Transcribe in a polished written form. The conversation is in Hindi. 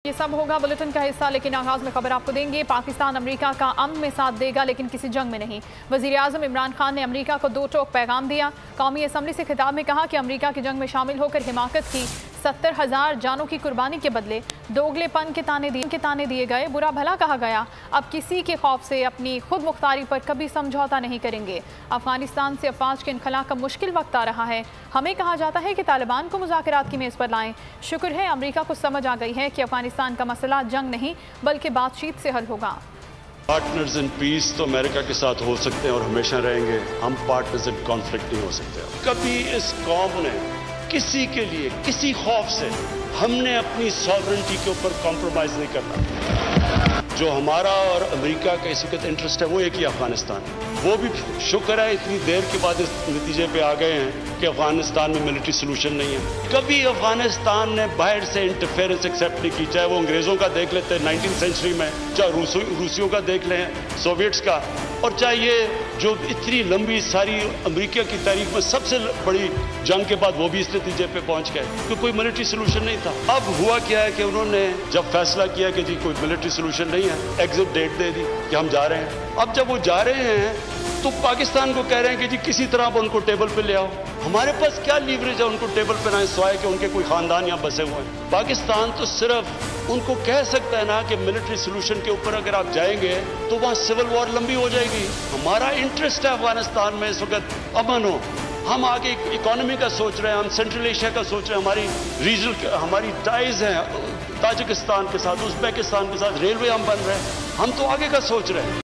ये सब होगा बुलेटिन का हिस्सा, लेकिन आगाज में खबर आपको देंगे। पाकिस्तान अमेरिका का अमन में साथ देगा लेकिन किसी जंग में नहीं। वजीर आजम इमरान खान ने अमेरिका को दो टोक पैगाम दिया। कौमी असम्बली से खिताब में कहा कि अमेरिका की जंग में शामिल होकर हिमाकत की 70,000 जानों की कुर्बानी के बदले दोगलेपन के ताने दिए गए, बुरा भला कहा गया। अब किसी के खौफ से अपनी खुद मुख्तारी पर कभी समझौता नहीं करेंगे। अफगानिस्तान से अफवाज के इनखला का मुश्किल वक्त आ रहा है। हमें कहा जाता है कि तालिबान को मुज़ाकरात की मेज़ पर लाएं। शुक्र है अमेरिका को समझ आ गई है कि अफगानिस्तान का मसला जंग नहीं बल्कि बातचीत से हल होगा। पार्टनर्स इन पीस तो अमेरिका के साथ हो सकते हैं और हमेशा रहेंगे। हम पार्टनर्स इन कॉन्फ्लिक्ट नहीं हो सकते। कभी इस कौम ने किसी के लिए किसी खौफ से हमने अपनी सॉवरेंटी के ऊपर कॉम्प्रोमाइज नहीं करना। जो हमारा और अमेरिका का इस वक्त इंटरेस्ट है वो एक ही अफगानिस्तान है। वो भी शुक्र है इतनी देर के बाद इस नतीजे पे आ गए हैं कि अफगानिस्तान में मिलिट्री सोल्यूशन नहीं है। कभी अफगानिस्तान ने बाहर से इंटरफेरेंस एक्सेप्ट नहीं की, चाहे वो अंग्रेजों का देख लेते हैं 19th सेंचुरी में, चाहे रूसियों का देख लें, सोवियट्स का, और चाहे ये जो इतनी लंबी सारी अमेरिका की तारीख में सबसे बड़ी जंग के बाद वो भी इस नतीजे पे पहुंच गए कि कोई मिलिट्री सोल्यूशन नहीं था। अब हुआ क्या है कि उन्होंने जब फैसला किया कि जी कोई मिलिट्री सोल्यूशन नहीं है, एग्जिट डेट दे दी कि हम जा रहे हैं। अब जब वो जा रहे हैं तो पाकिस्तान को कह रहे हैं कि जी किसी तरह आप उनको टेबल पे ले आओ। हमारे पास क्या लीवरेज है उनको टेबल पे लाए, सिवाय कि उनके कोई खानदान यहाँ बसे हुए हैं। पाकिस्तान तो सिर्फ उनको कह सकता है ना कि मिलिट्री सोल्यूशन के ऊपर अगर आप जाएंगे तो वहां सिविल वॉर लंबी हो जाएगी। हमारा इंटरेस्ट है अफगानिस्तान में इस वक्त अमन हो। हम आगे इकोनॉमी का सोच रहे हैं, हम सेंट्रल एशिया का सोच रहे हैं, हमारी रीजनल हमारी टाइज हैं ताजिकिस्तान के साथ, उज़्बेकिस्तान के साथ, रेलवे हम बन रहे हैं, हम तो आगे का सोच रहे हैं।